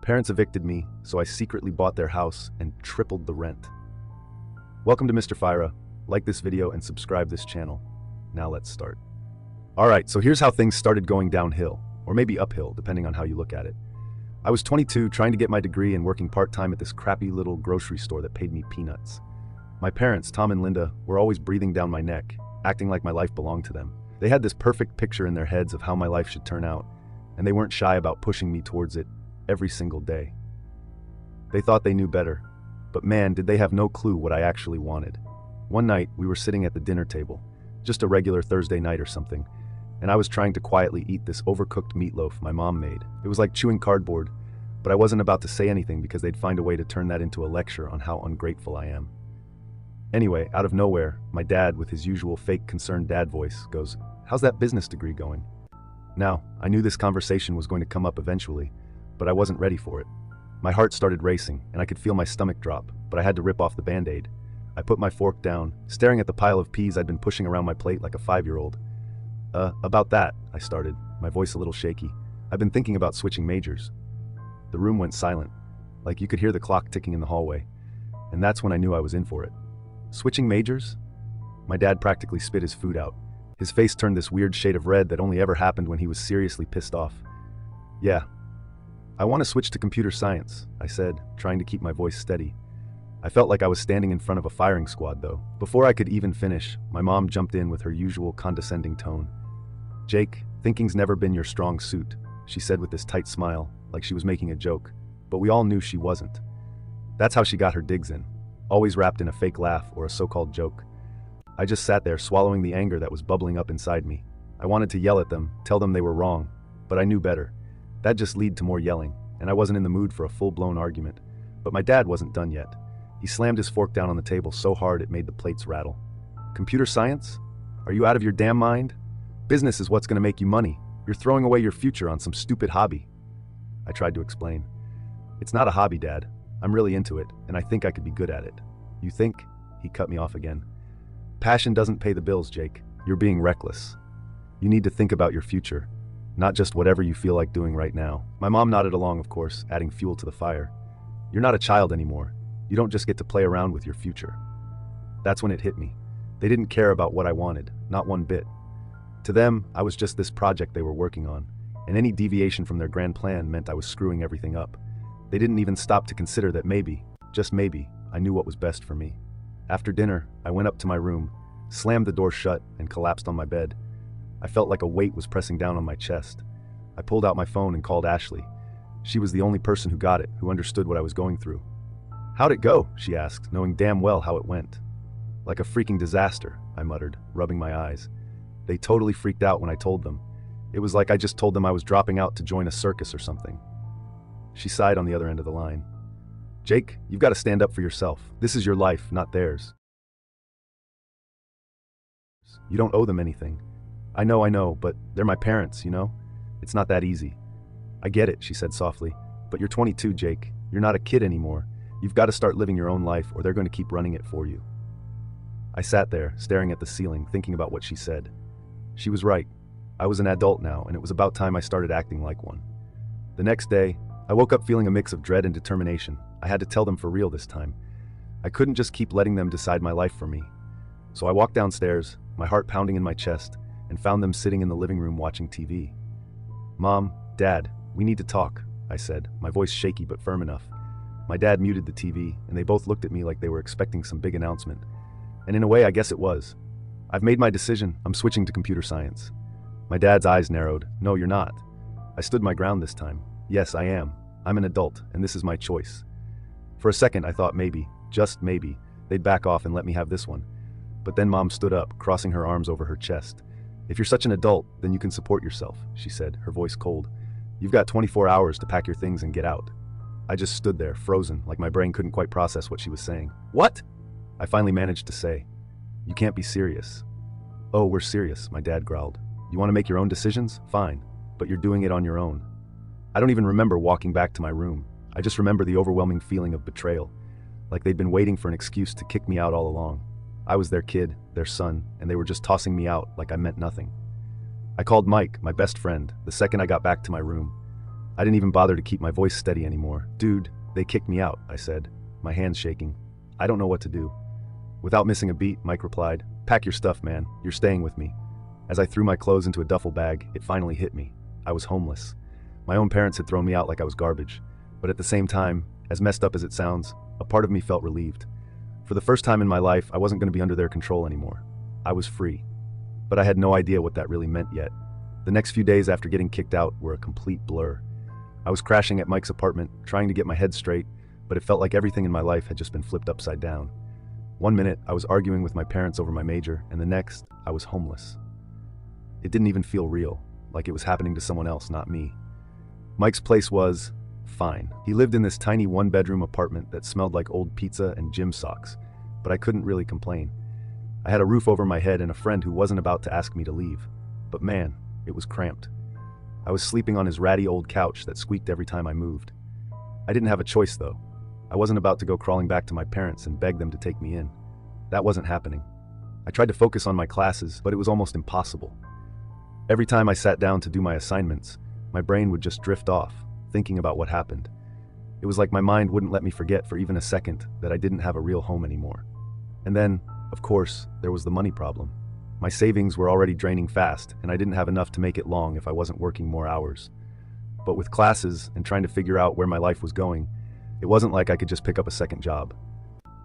Parents evicted me, so I secretly bought their house and tripled the rent. Welcome to Mr. Fyra. Like this video and subscribe this channel. Now let's start. Alright, so here's how things started going downhill, or maybe uphill, depending on how you look at it. I was 22, trying to get my degree and working part-time at this crappy little grocery store that paid me peanuts. My parents, Tom and Linda, were always breathing down my neck, acting like my life belonged to them. They had this perfect picture in their heads of how my life should turn out, and they weren't shy about pushing me towards it every single day. They thought they knew better, but man, did they have no clue what I actually wanted. One night, we were sitting at the dinner table, just a regular Thursday night or something, and I was trying to quietly eat this overcooked meatloaf my mom made. It was like chewing cardboard, but I wasn't about to say anything because they'd find a way to turn that into a lecture on how ungrateful I am. Anyway, out of nowhere, my dad, with his usual fake concerned dad voice, goes, "How's that business degree going?" Now, I knew this conversation was going to come up eventually, but I wasn't ready for it. My heart started racing, and I could feel my stomach drop, but I had to rip off the Band-Aid. I put my fork down, staring at the pile of peas I'd been pushing around my plate like a 5-year-old. About that, I started, my voice a little shaky. I've been thinking about switching majors. The room went silent, like you could hear the clock ticking in the hallway, and that's when I knew I was in for it. Switching majors? My dad practically spit his food out. His face turned this weird shade of red that only ever happened when he was seriously pissed off. "Yeah, I want to switch to computer science," I said, trying to keep my voice steady. I felt like I was standing in front of a firing squad, though. Before I could even finish, my mom jumped in with her usual condescending tone. "Jake, thinking's never been your strong suit," she said with this tight smile, like she was making a joke, but we all knew she wasn't. That's how she got her digs in, always wrapped in a fake laugh or a so-called joke. I just sat there swallowing the anger that was bubbling up inside me. I wanted to yell at them, tell them they were wrong, but I knew better. That'd just lead to more yelling, and I wasn't in the mood for a full-blown argument. But my dad wasn't done yet. He slammed his fork down on the table so hard it made the plates rattle. "Computer science? Are you out of your damn mind? Business is what's going to make you money. You're throwing away your future on some stupid hobby." I tried to explain. "It's not a hobby, Dad. I'm really into it, and I think I could be good at it." "You think?" He cut me off again. "Passion doesn't pay the bills, Jake. You're being reckless. You need to think about your future, not just whatever you feel like doing right now." My mom nodded along, of course, adding fuel to the fire. "You're not a child anymore. You don't just get to play around with your future." That's when it hit me. They didn't care about what I wanted, not one bit. To them, I was just this project they were working on, and any deviation from their grand plan meant I was screwing everything up. They didn't even stop to consider that maybe, just maybe, I knew what was best for me. After dinner, I went up to my room, slammed the door shut, and collapsed on my bed. I felt like a weight was pressing down on my chest. I pulled out my phone and called Ashley. She was the only person who got it, who understood what I was going through. "How'd it go?" she asked, knowing damn well how it went. "Like a freaking disaster," I muttered, rubbing my eyes. They totally freaked out when I told them. It was like I just told them I was dropping out to join a circus or something. She sighed on the other end of the line. "Jake, you've got to stand up for yourself. This is your life, not theirs. You don't owe them anything. I know, but they're my parents, you know? It's not that easy." "I get it," she said softly, "but you're 22, Jake. You're not a kid anymore. You've got to start living your own life or they're going to keep running it for you." I sat there, staring at the ceiling, thinking about what she said. She was right. I was an adult now, and it was about time I started acting like one. The next day, I woke up feeling a mix of dread and determination. I had to tell them for real this time. I couldn't just keep letting them decide my life for me. So I walked downstairs, my heart pounding in my chest, and found them sitting in the living room watching TV. "Mom, Dad, we need to talk," I said, my voice shaky but firm enough. My dad muted the TV, and they both looked at me like they were expecting some big announcement. And in a way, I guess it was. "I've made my decision. I'm switching to computer science." My dad's eyes narrowed. "No, you're not." I stood my ground this time. "Yes, I am. I'm an adult, and this is my choice." For a second, I thought maybe, just maybe, they'd back off and let me have this one. But then Mom stood up, crossing her arms over her chest. "If you're such an adult, then you can support yourself," she said, her voice cold. "You've got 24 hours to pack your things and get out." I just stood there, frozen, like my brain couldn't quite process what she was saying. "What?" I finally managed to say. "You can't be serious." "Oh, we're serious," my dad growled. "You want to make your own decisions? Fine. But you're doing it on your own." I don't even remember walking back to my room. I just remember the overwhelming feeling of betrayal, like they'd been waiting for an excuse to kick me out all along. I was their kid, their son, and they were just tossing me out like I meant nothing. I called Mike, my best friend, the second I got back to my room. I didn't even bother to keep my voice steady anymore. "Dude, they kicked me out," I said, my hands shaking. "I don't know what to do." Without missing a beat, Mike replied, "Pack your stuff, man. You're staying with me." As I threw my clothes into a duffel bag, it finally hit me. I was homeless. My own parents had thrown me out like I was garbage. But at the same time, as messed up as it sounds, a part of me felt relieved. For the first time in my life, I wasn't going to be under their control anymore. I was free. But I had no idea what that really meant yet. The next few days after getting kicked out were a complete blur. I was crashing at Mike's apartment, trying to get my head straight, but it felt like everything in my life had just been flipped upside down. One minute, I was arguing with my parents over my major, and the next, I was homeless. It didn't even feel real, like it was happening to someone else, not me. Mike's place was fine. He lived in this tiny one-bedroom apartment that smelled like old pizza and gym socks, but I couldn't really complain. I had a roof over my head and a friend who wasn't about to ask me to leave. But man, it was cramped. I was sleeping on his ratty old couch that squeaked every time I moved. I didn't have a choice, though. I wasn't about to go crawling back to my parents and beg them to take me in. That wasn't happening. I tried to focus on my classes, but it was almost impossible. Every time I sat down to do my assignments, my brain would just drift off, thinking about what happened. It was like my mind wouldn't let me forget for even a second that I didn't have a real home anymore. And then, of course, there was the money problem. My savings were already draining fast, and I didn't have enough to make it long if I wasn't working more hours. But with classes and trying to figure out where my life was going, it wasn't like I could just pick up a second job.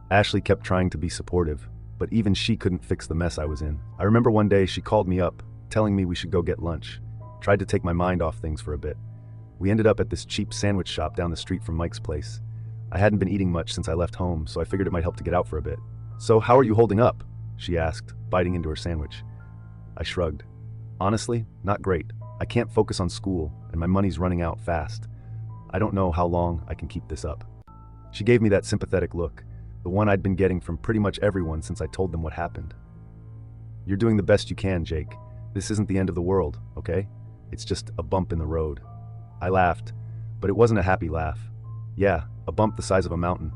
Ashley kept trying to be supportive, but even she couldn't fix the mess I was in. I remember one day she called me up, telling me we should go get lunch. Tried to take my mind off things for a bit. We ended up at this cheap sandwich shop down the street from Mike's place. I hadn't been eating much since I left home, so I figured it might help to get out for a bit. "So how are you holding up?" she asked, biting into her sandwich. I shrugged. "Honestly, not great. I can't focus on school, and my money's running out fast. I don't know how long I can keep this up." She gave me that sympathetic look, the one I'd been getting from pretty much everyone since I told them what happened. "You're doing the best you can, Jake. This isn't the end of the world, okay? It's just a bump in the road." I laughed, but it wasn't a happy laugh. "Yeah, a bump the size of a mountain."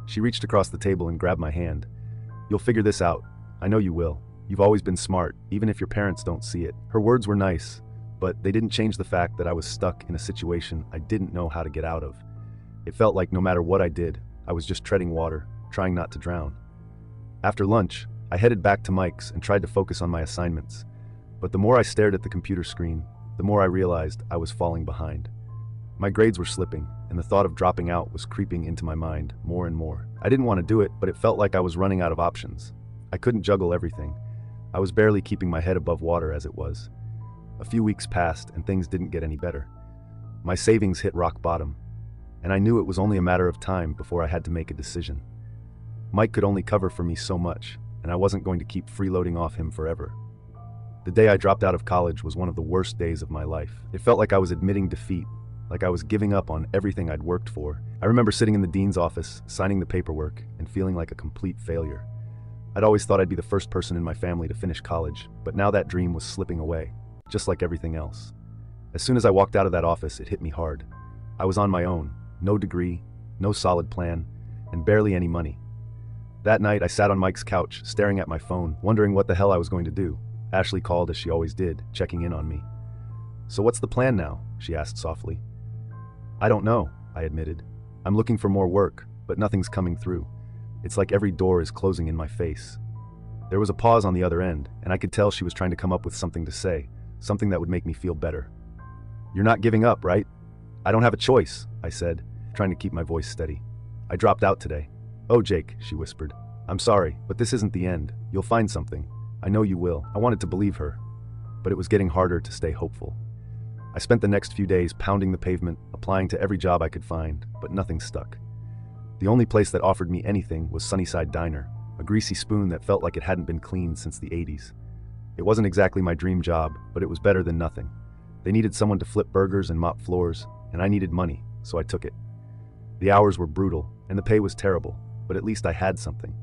She reached across the table and grabbed my hand. "You'll figure this out. I know you will. You've always been smart, even if your parents don't see it." Her words were nice, but they didn't change the fact that I was stuck in a situation I didn't know how to get out of. It felt like no matter what I did, I was just treading water, trying not to drown. After lunch, I headed back to Mike's and tried to focus on my assignments. But the more I stared at the computer screen, the more I realized I was falling behind. My grades were slipping, and the thought of dropping out was creeping into my mind more and more. I didn't want to do it, but it felt like I was running out of options. I couldn't juggle everything. I was barely keeping my head above water as it was. A few weeks passed, and things didn't get any better. My savings hit rock bottom, and I knew it was only a matter of time before I had to make a decision. Mike could only cover for me so much, and I wasn't going to keep freeloading off him forever. The day I dropped out of college was one of the worst days of my life. It felt like I was admitting defeat, like I was giving up on everything I'd worked for. I remember sitting in the dean's office, signing the paperwork, and feeling like a complete failure. I'd always thought I'd be the first person in my family to finish college, but now that dream was slipping away, just like everything else. As soon as I walked out of that office, it hit me hard. I was on my own, no degree, no solid plan, and barely any money. That night, I sat on Mike's couch, staring at my phone, wondering what the hell I was going to do. Ashley called as she always did, checking in on me. "So what's the plan now?" she asked softly. "I don't know," I admitted. "I'm looking for more work, but nothing's coming through. It's like every door is closing in my face." There was a pause on the other end, and I could tell she was trying to come up with something to say, something that would make me feel better. "You're not giving up, right?" "I don't have a choice," I said, trying to keep my voice steady. "I dropped out today." "Oh, Jake," she whispered. "I'm sorry, but this isn't the end. You'll find something. I know you will." I wanted to believe her, but it was getting harder to stay hopeful. I spent the next few days pounding the pavement, applying to every job I could find, but nothing stuck. The only place that offered me anything was Sunnyside Diner, a greasy spoon that felt like it hadn't been cleaned since the 80s. It wasn't exactly my dream job, but it was better than nothing. They needed someone to flip burgers and mop floors, and I needed money, so I took it. The hours were brutal, and the pay was terrible, but at least I had something.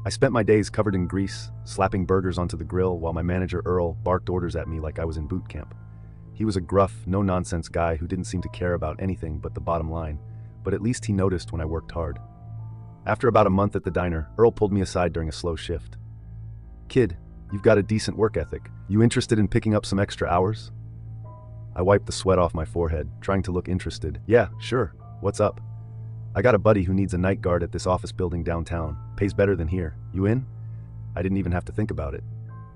I spent my days covered in grease, slapping burgers onto the grill while my manager Earl barked orders at me like I was in boot camp. He was a gruff, no-nonsense guy who didn't seem to care about anything but the bottom line, but at least he noticed when I worked hard. After about a month at the diner, Earl pulled me aside during a slow shift. "Kid, you've got a decent work ethic. You interested in picking up some extra hours?" I wiped the sweat off my forehead, trying to look interested. Yeah, sure. What's up? I got a buddy who needs a night guard at this office building downtown. Pays better than here. You in? I didn't even have to think about it.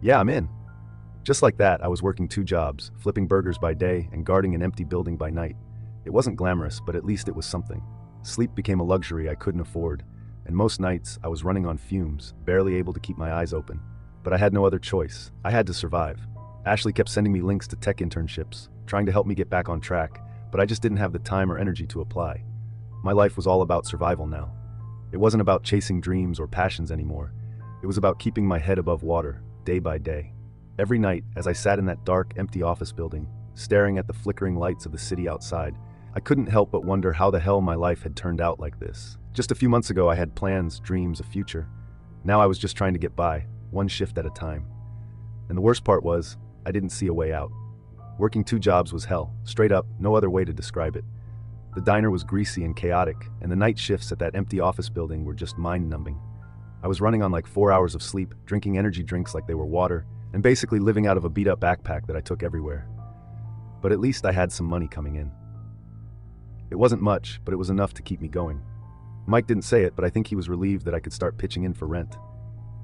Yeah, I'm in. Just like that, I was working 2 jobs, flipping burgers by day and guarding an empty building by night. It wasn't glamorous, but at least it was something. Sleep became a luxury I couldn't afford, and most nights I was running on fumes, barely able to keep my eyes open. But I had no other choice. I had to survive. Ashley kept sending me links to tech internships, trying to help me get back on track, but I just didn't have the time or energy to apply. My life was all about survival now. It wasn't about chasing dreams or passions anymore. It was about keeping my head above water, day by day. Every night, as I sat in that dark, empty office building, staring at the flickering lights of the city outside, I couldn't help but wonder how the hell my life had turned out like this. Just a few months ago, I had plans, dreams, a future. Now I was just trying to get by, one shift at a time. And the worst part was, I didn't see a way out. Working 2 jobs was hell, straight up, no other way to describe it. The diner was greasy and chaotic, and the night shifts at that empty office building were just mind-numbing. I was running on like 4 hours of sleep, drinking energy drinks like they were water, and basically living out of a beat-up backpack that I took everywhere. But at least I had some money coming in. It wasn't much, but it was enough to keep me going. Mike didn't say it, but I think he was relieved that I could start pitching in for rent.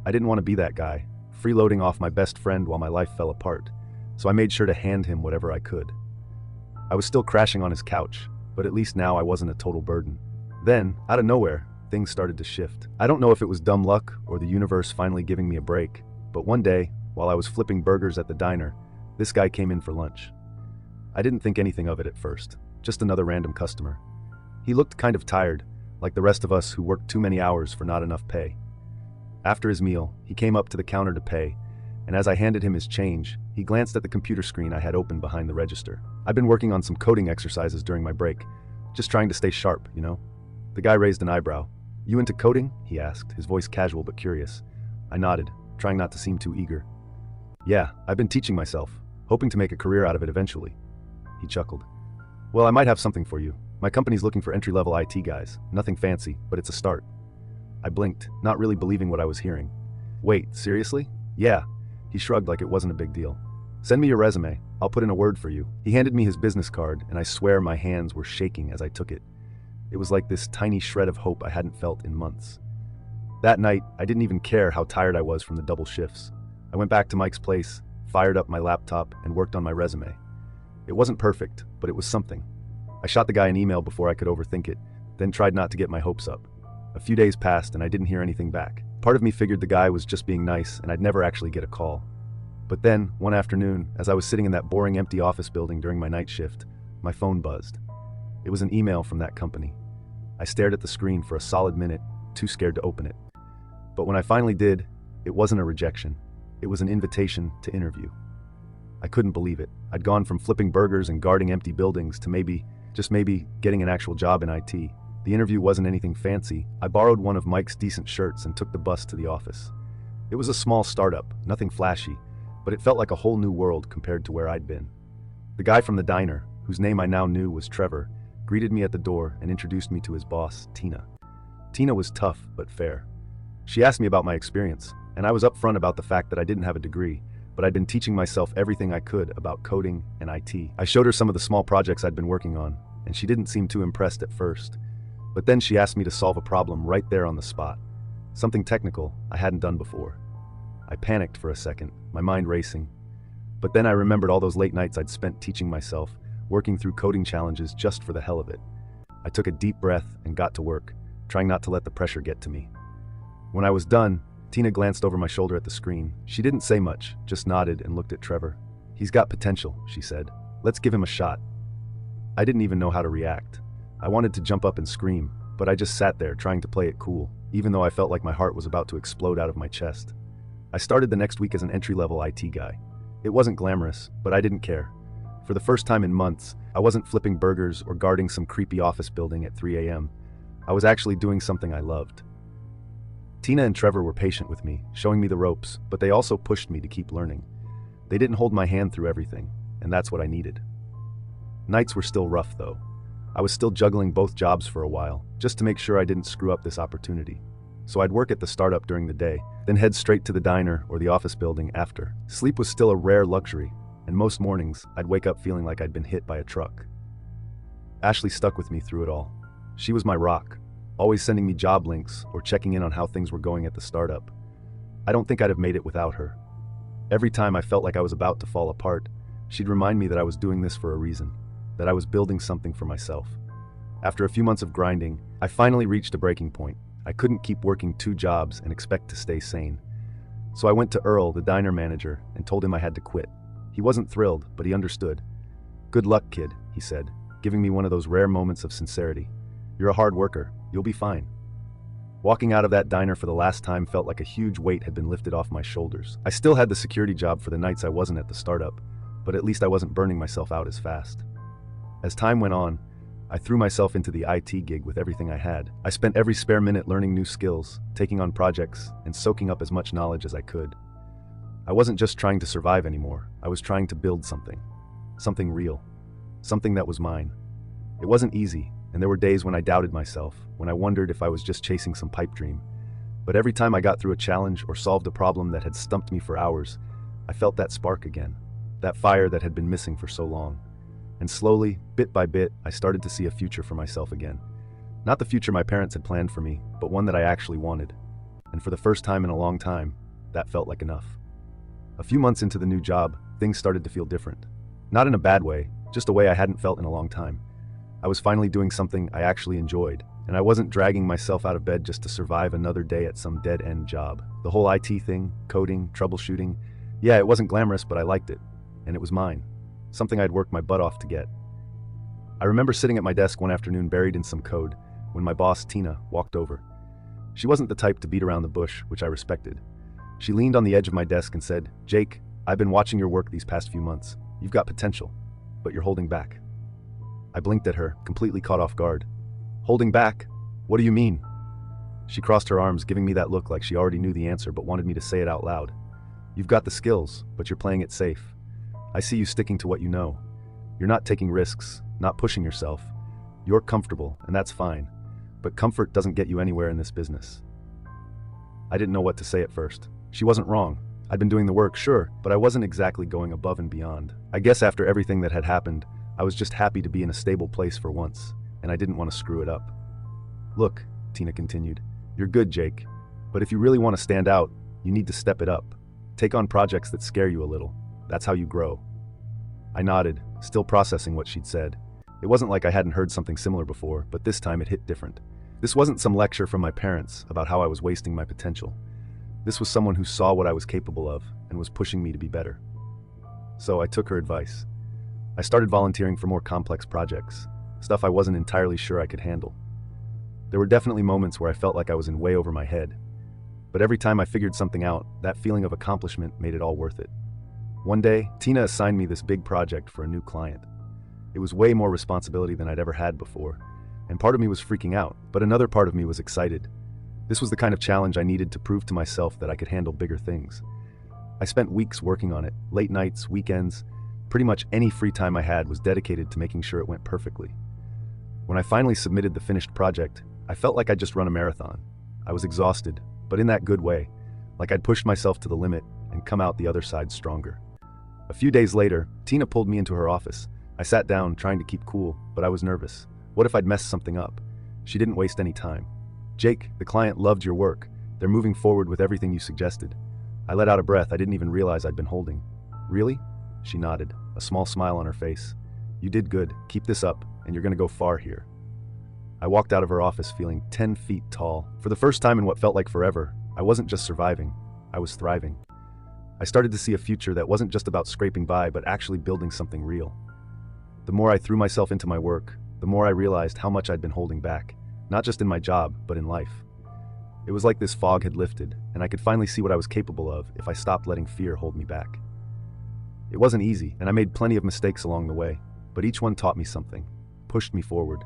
I didn't want to be that guy, freeloading off my best friend while my life fell apart, so I made sure to hand him whatever I could. I was still crashing on his couch, but at least now I wasn't a total burden. Then, out of nowhere, things started to shift. I don't know if it was dumb luck or the universe finally giving me a break, but one day, while I was flipping burgers at the diner, this guy came in for lunch. I didn't think anything of it at first, just another random customer. He looked kind of tired, like the rest of us who worked too many hours for not enough pay. After his meal, he came up to the counter to pay, and as I handed him his change, he glanced at the computer screen I had open behind the register. I've been working on some coding exercises during my break, just trying to stay sharp, you know? The guy raised an eyebrow. You into coding? He asked, his voice casual but curious. I nodded, trying not to seem too eager. Yeah, I've been teaching myself, hoping to make a career out of it eventually. He chuckled. Well, I might have something for you. My company's looking for entry-level IT guys. Nothing fancy, but it's a start. I blinked, not really believing what I was hearing. Wait, seriously? Yeah. He shrugged like it wasn't a big deal. Send me your resume. I'll put in a word for you. He handed me his business card, and I swear my hands were shaking as I took it. It was like this tiny shred of hope I hadn't felt in months. That night, I didn't even care how tired I was from the double shifts. I went back to Mike's place, fired up my laptop, and worked on my resume. It wasn't perfect, but it was something. I shot the guy an email before I could overthink it, then tried not to get my hopes up. A few days passed and I didn't hear anything back. Part of me figured the guy was just being nice and I'd never actually get a call. But then, one afternoon, as I was sitting in that boring empty office building during my night shift, my phone buzzed. It was an email from that company. I stared at the screen for a solid minute, too scared to open it. But when I finally did, it wasn't a rejection. It was an invitation to interview. I couldn't believe it. I'd gone from flipping burgers and guarding empty buildings to maybe, just maybe, getting an actual job in IT. The interview wasn't anything fancy. I borrowed one of Mike's decent shirts and took the bus to the office. It was a small startup, nothing flashy, but it felt like a whole new world compared to where I'd been. The guy from the diner, whose name I now knew was Trevor, greeted me at the door and introduced me to his boss, Tina. Tina was tough but fair. She asked me about my experience, and I was upfront about the fact that I didn't have a degree, but I'd been teaching myself everything I could about coding and IT. I showed her some of the small projects I'd been working on, and she didn't seem too impressed at first. But then she asked me to solve a problem right there on the spot. Something technical I hadn't done before. I panicked for a second, my mind racing. But then I remembered all those late nights I'd spent teaching myself, working through coding challenges just for the hell of it. I took a deep breath and got to work, trying not to let the pressure get to me. When I was done, Tina glanced over my shoulder at the screen. She didn't say much, just nodded and looked at Trevor. He's got potential, she said. Let's give him a shot. I didn't even know how to react. I wanted to jump up and scream, but I just sat there trying to play it cool, even though I felt like my heart was about to explode out of my chest. I started the next week as an entry-level IT guy. It wasn't glamorous, but I didn't care. For the first time in months, I wasn't flipping burgers or guarding some creepy office building at 3 a.m. I was actually doing something I loved. Tina and Trevor were patient with me, showing me the ropes, but they also pushed me to keep learning. They didn't hold my hand through everything, and that's what I needed. Nights were still rough, though. I was still juggling both jobs for a while, just to make sure I didn't screw up this opportunity. So I'd work at the startup during the day, then head straight to the diner or the office building after. Sleep was still a rare luxury, and most mornings, I'd wake up feeling like I'd been hit by a truck. Ashley stuck with me through it all. She was my rock, always sending me job links or checking in on how things were going at the startup. I don't think I'd have made it without her. Every time I felt like I was about to fall apart, she'd remind me that I was doing this for a reason, that I was building something for myself. After a few months of grinding, I finally reached a breaking point. I couldn't keep working 2 jobs and expect to stay sane. So I went to Earl, the diner manager, and told him I had to quit. He wasn't thrilled, but he understood. "Good luck, kid," he said, giving me one of those rare moments of sincerity. "You're a hard worker. You'll be fine." Walking out of that diner for the last time felt like a huge weight had been lifted off my shoulders. I still had the security job for the nights I wasn't at the startup, but at least I wasn't burning myself out as fast. As time went on, I threw myself into the IT gig with everything I had. I spent every spare minute learning new skills, taking on projects, and soaking up as much knowledge as I could. I wasn't just trying to survive anymore. I was trying to build something. Something real. Something that was mine. It wasn't easy, and there were days when I doubted myself, when I wondered if I was just chasing some pipe dream. But every time I got through a challenge or solved a problem that had stumped me for hours, I felt that spark again, that fire that had been missing for so long. And slowly, bit by bit, I started to see a future for myself again. Not the future my parents had planned for me, but one that I actually wanted. And for the first time in a long time, that felt like enough. A few months into the new job, things started to feel different. Not in a bad way, just a way I hadn't felt in a long time. I was finally doing something I actually enjoyed, and I wasn't dragging myself out of bed just to survive another day at some dead-end job. The whole IT thing, coding, troubleshooting, yeah, it wasn't glamorous, but I liked it. And it was mine. Something I'd worked my butt off to get. I remember sitting at my desk one afternoon buried in some code when my boss, Tina, walked over. She wasn't the type to beat around the bush, which I respected. She leaned on the edge of my desk and said, "Jake, I've been watching your work these past few months. You've got potential, but you're holding back." I blinked at her, completely caught off guard. "Holding back? What do you mean?" She crossed her arms, giving me that look like she already knew the answer but wanted me to say it out loud. "You've got the skills, but you're playing it safe. I see you sticking to what you know. You're not taking risks, not pushing yourself. You're comfortable, and that's fine. But comfort doesn't get you anywhere in this business." I didn't know what to say at first. She wasn't wrong. I'd been doing the work, sure, but I wasn't exactly going above and beyond. I guess after everything that had happened, I was just happy to be in a stable place for once, and I didn't want to screw it up. "Look," Tina continued, "you're good, Jake. But if you really want to stand out, you need to step it up. Take on projects that scare you a little. That's how you grow." I nodded, still processing what she'd said. It wasn't like I hadn't heard something similar before, but this time it hit different. This wasn't some lecture from my parents about how I was wasting my potential. This was someone who saw what I was capable of and was pushing me to be better. So I took her advice. I started volunteering for more complex projects, stuff I wasn't entirely sure I could handle. There were definitely moments where I felt like I was in way over my head, but every time I figured something out, that feeling of accomplishment made it all worth it. One day, Tina assigned me this big project for a new client. It was way more responsibility than I'd ever had before, and part of me was freaking out, but another part of me was excited. This was the kind of challenge I needed to prove to myself that I could handle bigger things. I spent weeks working on it, late nights, weekends. Pretty much any free time I had was dedicated to making sure it went perfectly. When I finally submitted the finished project, I felt like I'd just run a marathon. I was exhausted, but in that good way, like I'd pushed myself to the limit and come out the other side stronger. A few days later, Tina pulled me into her office. I sat down, trying to keep cool, but I was nervous. What if I'd messed something up? She didn't waste any time. "Jake, the client loved your work. They're moving forward with everything you suggested." I let out a breath I didn't even realize I'd been holding. "Really?" She nodded, a small smile on her face. "You did good. Keep this up, and you're going to go far here." I walked out of her office feeling 10 feet tall. For the first time in what felt like forever, I wasn't just surviving, I was thriving. I started to see a future that wasn't just about scraping by, but actually building something real. The more I threw myself into my work, the more I realized how much I'd been holding back, not just in my job, but in life. It was like this fog had lifted, and I could finally see what I was capable of if I stopped letting fear hold me back. It wasn't easy, and I made plenty of mistakes along the way, but each one taught me something, pushed me forward.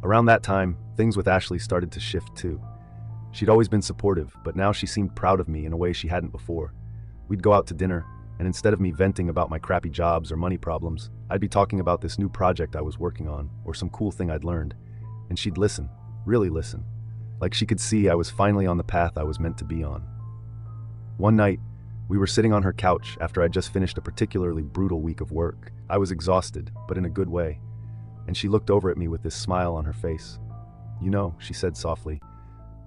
Around that time, things with Ashley started to shift too. She'd always been supportive, but now she seemed proud of me in a way she hadn't before. We'd go out to dinner, and instead of me venting about my crappy jobs or money problems, I'd be talking about this new project I was working on or some cool thing I'd learned. And she'd listen, really listen, like she could see I was finally on the path I was meant to be on. One night, We were sitting on her couch after I'd just finished a particularly brutal week of work. I was exhausted, but in a good way. And she looked over at me with this smile on her face. "You know," she said softly,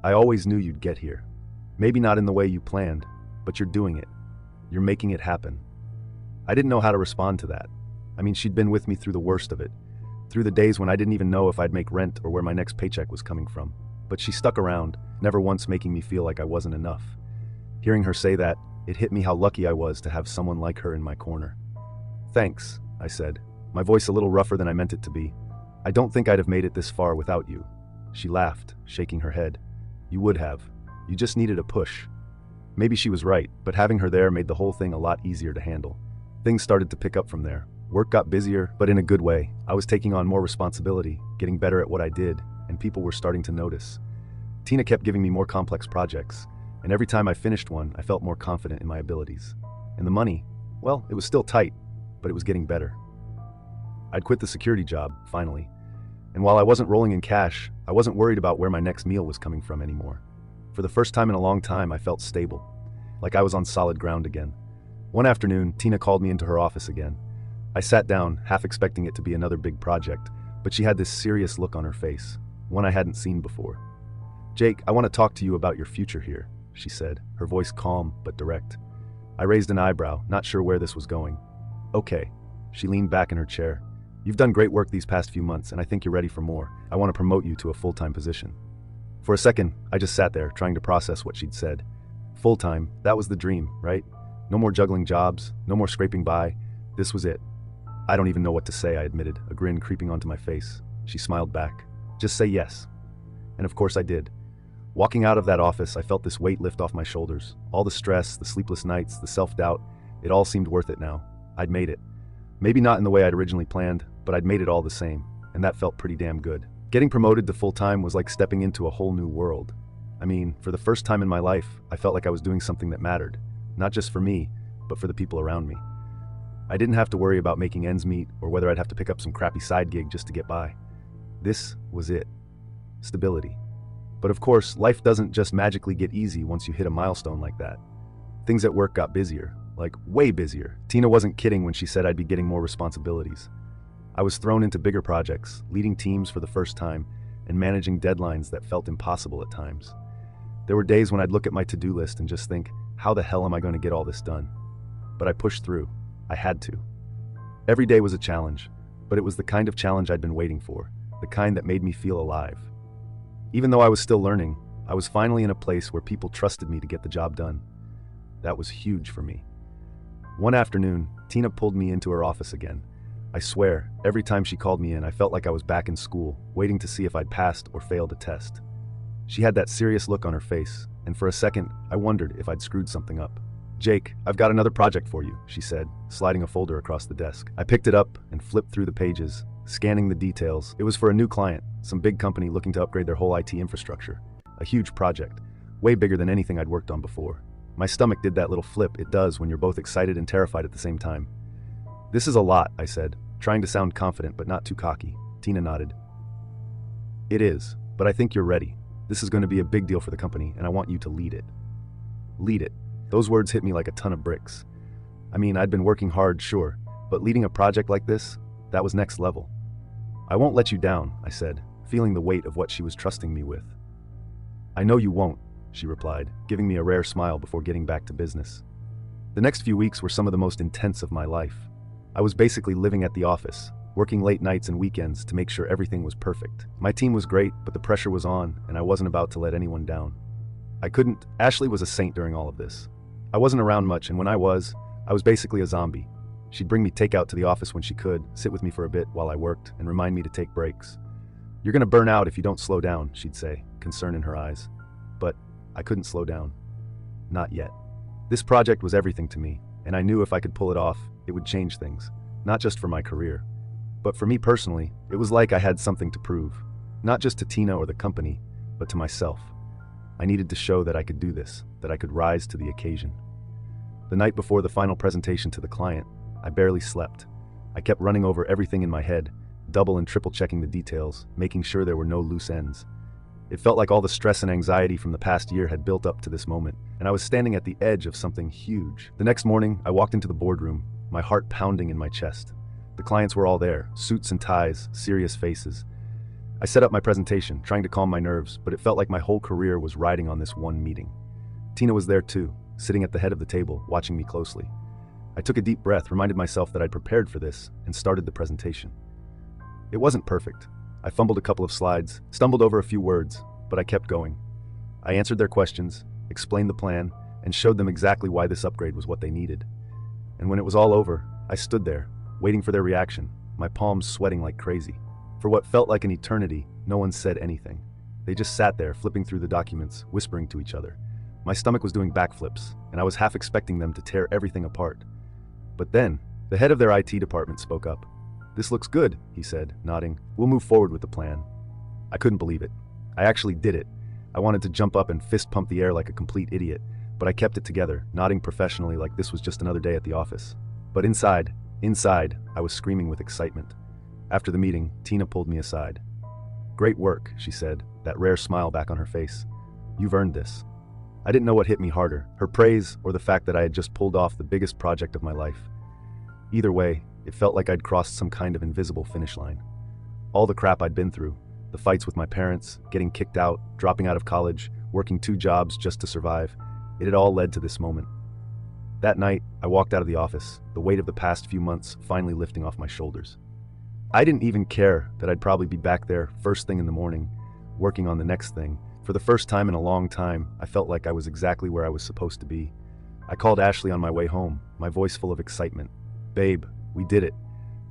"I always knew you'd get here. Maybe not in the way you planned, but you're doing it. You're making it happen." I didn't know how to respond to that. I mean, she'd been with me through the worst of it, through the days when I didn't even know if I'd make rent or where my next paycheck was coming from. But she stuck around, never once making me feel like I wasn't enough. Hearing her say that, it hit me how lucky I was to have someone like her in my corner. "Thanks," I said, my voice a little rougher than I meant it to be. "I don't think I'd have made it this far without you." She laughed, shaking her head. "You would have. You just needed a push." Maybe she was right, but having her there made the whole thing a lot easier to handle. Things started to pick up from there. Work got busier, but in a good way. I was taking on more responsibility, getting better at what I did, and people were starting to notice. Tina kept giving me more complex projects, and every time I finished one, I felt more confident in my abilities. And the money, well, it was still tight, but it was getting better. I'd quit the security job, finally. And while I wasn't rolling in cash, I wasn't worried about where my next meal was coming from anymore. For the first time in a long time, I felt stable, like I was on solid ground again. One afternoon, Tina called me into her office again. I sat down, half expecting it to be another big project, but she had this serious look on her face, one I hadn't seen before. "Jake, I want to talk to you about your future here," she said, her voice calm but direct. I raised an eyebrow, not sure where this was going. "Okay." She leaned back in her chair. "You've done great work these past few months, and I think you're ready for more. I want to promote you to a full-time position." For a second, I just sat there, trying to process what she'd said. Full-time, that was the dream, right? No more juggling jobs, no more scraping by. This was it. "I don't even know what to say," I admitted, a grin creeping onto my face. She smiled back. "Just say yes." And of course I did. Walking out of that office, I felt this weight lift off my shoulders. All the stress, the sleepless nights, the self-doubt, it all seemed worth it now. I'd made it. Maybe not in the way I'd originally planned, but I'd made it all the same, and that felt pretty damn good. Getting promoted to full-time was like stepping into a whole new world. I mean, for the first time in my life, I felt like I was doing something that mattered, not just for me, but for the people around me. I didn't have to worry about making ends meet or whether I'd have to pick up some crappy side gig just to get by. This was it. Stability. But of course, life doesn't just magically get easy once you hit a milestone like that. Things at work got busier, like way busier. Tina wasn't kidding when she said I'd be getting more responsibilities. I was thrown into bigger projects, leading teams for the first time, and managing deadlines that felt impossible at times. There were days when I'd look at my to-do list and just think, how the hell am I going to get all this done? But I pushed through. I had to. Every day was a challenge, but it was the kind of challenge I'd been waiting for, the kind that made me feel alive. Even though I was still learning, I was finally in a place where people trusted me to get the job done. That was huge for me. One afternoon, Tina pulled me into her office again. I swear, every time she called me in, I felt like I was back in school, waiting to see if I'd passed or failed a test. She had that serious look on her face, and for a second, I wondered if I'd screwed something up. "Jake, I've got another project for you," she said, sliding a folder across the desk. I picked it up and flipped through the pages, scanning the details. It was for a new client, some big company looking to upgrade their whole IT infrastructure. A huge project, way bigger than anything I'd worked on before. My stomach did that little flip it does when you're both excited and terrified at the same time. "This is a lot," I said, trying to sound confident but not too cocky. Tina nodded. "It is, but I think you're ready. This is going to be a big deal for the company, and I want you to lead it." Lead it. Those words hit me like a ton of bricks. I mean, I'd been working hard, sure, but leading a project like this, that was next level. "I won't let you down," I said, feeling the weight of what she was trusting me with. "I know you won't," she replied, giving me a rare smile before getting back to business. The next few weeks were some of the most intense of my life. I was basically living at the office, working late nights and weekends to make sure everything was perfect. My team was great, but the pressure was on, and I wasn't about to let anyone down. Ashley was a saint during all of this. I wasn't around much, and when I was basically a zombie. She'd bring me takeout to the office when she could, sit with me for a bit while I worked, and remind me to take breaks. "You're gonna burn out if you don't slow down," she'd say, concern in her eyes. But I couldn't slow down. Not yet. This project was everything to me, and I knew if I could pull it off, it would change things. Not just for my career, but for me personally, it was like I had something to prove. Not just to Tina or the company, but to myself. I needed to show that I could do this, that I could rise to the occasion. The night before the final presentation to the client, I barely slept. I kept running over everything in my head, double and triple checking the details, making sure there were no loose ends. It felt like all the stress and anxiety from the past year had built up to this moment, and I was standing at the edge of something huge. The next morning, I walked into the boardroom, my heart pounding in my chest. The clients were all there, suits and ties, serious faces. I set up my presentation, trying to calm my nerves, but it felt like my whole career was riding on this one meeting. Tina was there too, sitting at the head of the table, watching me closely. I took a deep breath, reminded myself that I'd prepared for this, and started the presentation. It wasn't perfect. I fumbled a couple of slides, stumbled over a few words, but I kept going. I answered their questions, explained the plan, and showed them exactly why this upgrade was what they needed. And when it was all over, I stood there, waiting for their reaction, my palms sweating like crazy. For what felt like an eternity, no one said anything. They just sat there, flipping through the documents, whispering to each other. My stomach was doing backflips, and I was half expecting them to tear everything apart. But then, the head of their IT department spoke up. "This looks good," he said, nodding. "We'll move forward with the plan." I couldn't believe it. I actually did it. I wanted to jump up and fist pump the air like a complete idiot, but I kept it together, nodding professionally like this was just another day at the office. But inside, I was screaming with excitement. After the meeting, Tina pulled me aside. "Great work," she said, that rare smile back on her face. "You've earned this." I didn't know what hit me harder, her praise or the fact that I had just pulled off the biggest project of my life. Either way, it felt like I'd crossed some kind of invisible finish line. All the crap I'd been through, the fights with my parents, getting kicked out, dropping out of college, working 2 jobs just to survive, it had all led to this moment. That night, I walked out of the office, the weight of the past few months finally lifting off my shoulders. I didn't even care that I'd probably be back there first thing in the morning, working on the next thing. For the first time in a long time, I felt like I was exactly where I was supposed to be. I called Ashley on my way home, my voice full of excitement. "Babe, we did it.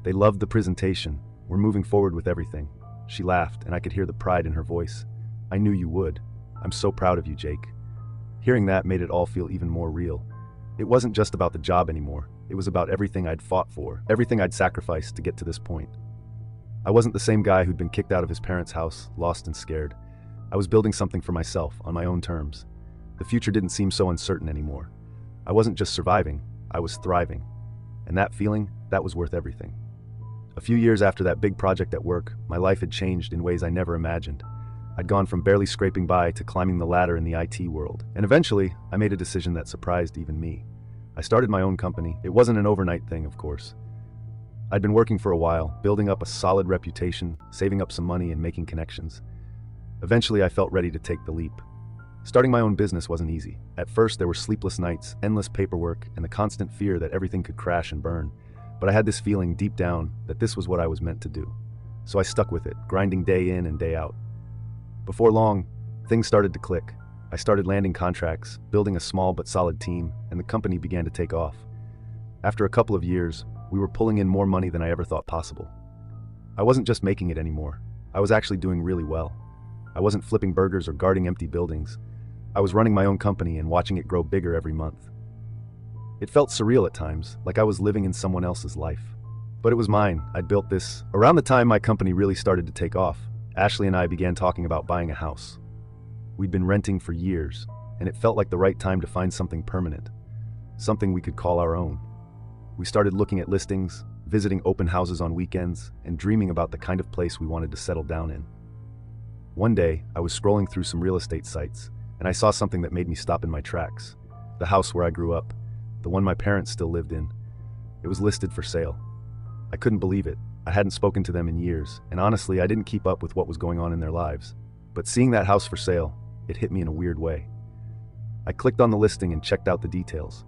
They loved the presentation. We're moving forward with everything." She laughed, and I could hear the pride in her voice. "I knew you would. I'm so proud of you, Jake." Hearing that made it all feel even more real. It wasn't just about the job anymore. It was about everything I'd fought for, everything I'd sacrificed to get to this point. I wasn't the same guy who'd been kicked out of his parents' house, lost and scared. I was building something for myself, on my own terms. The future didn't seem so uncertain anymore. I wasn't just surviving, I was thriving. And that feeling, that was worth everything. A few years after that big project at work, my life had changed in ways I never imagined. I'd gone from barely scraping by to climbing the ladder in the IT world. And eventually, I made a decision that surprised even me. I started my own company. It wasn't an overnight thing, of course. I'd been working for a while, building up a solid reputation, saving up some money and making connections. Eventually, I felt ready to take the leap. Starting my own business wasn't easy. At first, there were sleepless nights, endless paperwork, and the constant fear that everything could crash and burn. But I had this feeling deep down that this was what I was meant to do. So I stuck with it, grinding day in and day out. Before long, things started to click. I started landing contracts, building a small but solid team, and the company began to take off. After a couple of years, we were pulling in more money than I ever thought possible. I wasn't just making it anymore. I was actually doing really well. I wasn't flipping burgers or guarding empty buildings. I was running my own company and watching it grow bigger every month. It felt surreal at times, like I was living in someone else's life. But it was mine. I'd built this. Around the time my company really started to take off, Ashley and I began talking about buying a house. We'd been renting for years, and it felt like the right time to find something permanent, something we could call our own. We started looking at listings, visiting open houses on weekends, and dreaming about the kind of place we wanted to settle down in. One day, I was scrolling through some real estate sites, and I saw something that made me stop in my tracks. The house where I grew up, the one my parents still lived in. It was listed for sale. I couldn't believe it. I hadn't spoken to them in years, and honestly, I didn't keep up with what was going on in their lives. But seeing that house for sale, it hit me in a weird way. I clicked on the listing and checked out the details.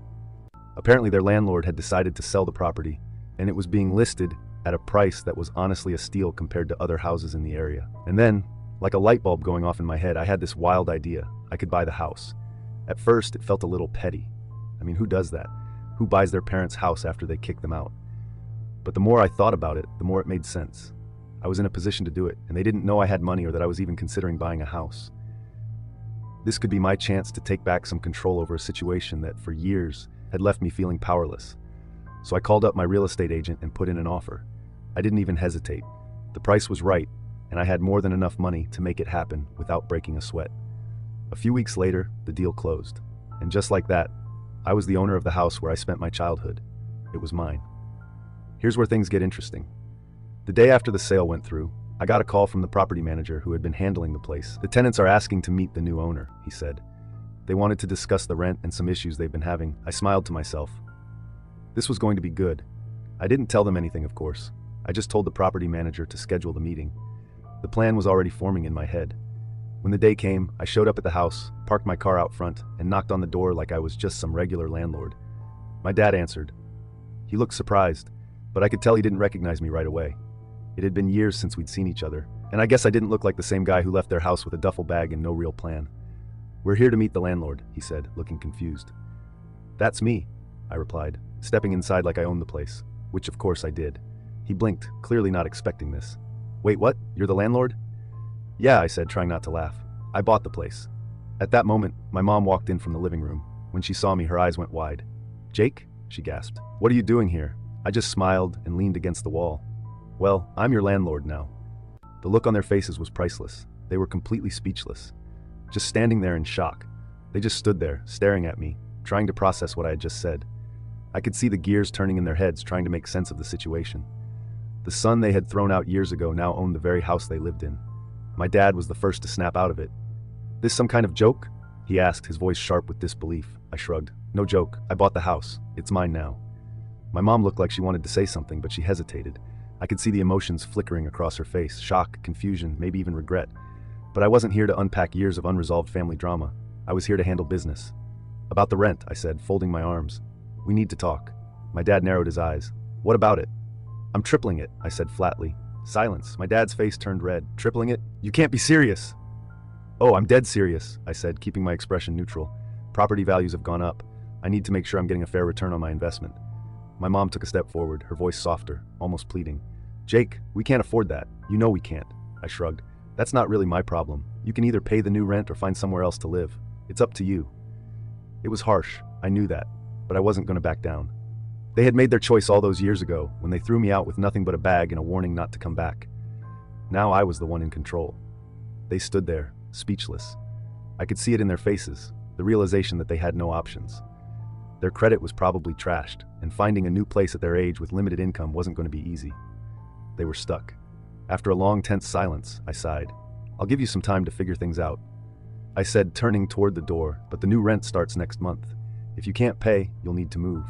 Apparently, their landlord had decided to sell the property, and it was being listed at a price that was honestly a steal compared to other houses in the area. And then, like a light bulb going off in my head, I had this wild idea. I could buy the house. At first, it felt a little petty. I mean, who does that? Who buys their parents' house after they kick them out? But the more I thought about it, the more it made sense. I was in a position to do it, and they didn't know I had money or that I was even considering buying a house. This could be my chance to take back some control over a situation that, for years, had left me feeling powerless. So I called up my real estate agent and put in an offer. I didn't even hesitate. The price was right, and I had more than enough money to make it happen without breaking a sweat. A few weeks later, the deal closed. And just like that, I was the owner of the house where I spent my childhood. It was mine. Here's where things get interesting. The day after the sale went through, I got a call from the property manager who had been handling the place. The tenants are asking to meet the new owner, he said. They wanted to discuss the rent and some issues they've been having. I smiled to myself. This was going to be good. I didn't tell them anything, of course. I just told the property manager to schedule the meeting. The plan was already forming in my head. When the day came, I showed up at the house, parked my car out front, and knocked on the door like I was just some regular landlord. My dad answered. He looked surprised, but I could tell he didn't recognize me right away. It had been years since we'd seen each other, and I guess I didn't look like the same guy who left their house with a duffel bag and no real plan. "We're here to meet the landlord," he said, looking confused. "That's me," I replied, stepping inside like I owned the place, which of course I did. He blinked, clearly not expecting this. "Wait, what? You're the landlord?" "Yeah," I said, trying not to laugh. "I bought the place." At that moment, my mom walked in from the living room. When she saw me, her eyes went wide. "Jake?" she gasped. "What are you doing here?" I just smiled and leaned against the wall. "Well, I'm your landlord now." The look on their faces was priceless. They were completely speechless, just standing there in shock. They just stood there, staring at me, trying to process what I had just said. I could see the gears turning in their heads, trying to make sense of the situation. The son they had thrown out years ago now owned the very house they lived in. My dad was the first to snap out of it. "This some kind of joke?" he asked, his voice sharp with disbelief. I shrugged. "No joke. I bought the house. It's mine now." My mom looked like she wanted to say something, but she hesitated. I could see the emotions flickering across her face, shock, confusion, maybe even regret. But I wasn't here to unpack years of unresolved family drama. I was here to handle business. "About the rent," I said, folding my arms. "We need to talk." My dad narrowed his eyes. "What about it?" "I'm tripling it," I said flatly. Silence. My dad's face turned red. "Tripling it? You can't be serious." "Oh, I'm dead serious," I said, keeping my expression neutral. "Property values have gone up. I need to make sure I'm getting a fair return on my investment." My mom took a step forward, her voice softer, almost pleading. "Jake, we can't afford that. You know we can't." I shrugged. "That's not really my problem. You can either pay the new rent or find somewhere else to live. It's up to you." It was harsh, I knew that, but I wasn't going to back down. They had made their choice all those years ago, when they threw me out with nothing but a bag and a warning not to come back. Now I was the one in control. They stood there, speechless. I could see it in their faces, the realization that they had no options. Their credit was probably trashed, and finding a new place at their age with limited income wasn't going to be easy. They were stuck. After a long, tense silence, I sighed. "I'll give you some time to figure things out," I said, turning toward the door, "but the new rent starts next month. If you can't pay, you'll need to move."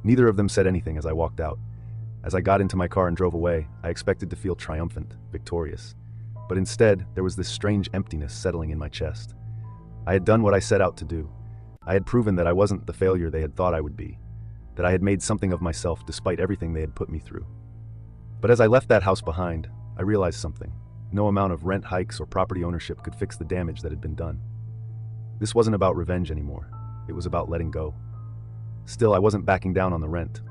Neither of them said anything as I walked out. As I got into my car and drove away, I expected to feel triumphant, victorious. But instead, there was this strange emptiness settling in my chest. I had done what I set out to do. I had proven that I wasn't the failure they had thought I would be, that I had made something of myself despite everything they had put me through. But as I left that house behind, I realized something. No amount of rent hikes or property ownership could fix the damage that had been done. This wasn't about revenge anymore. It was about letting go. Still, I wasn't backing down on the rent.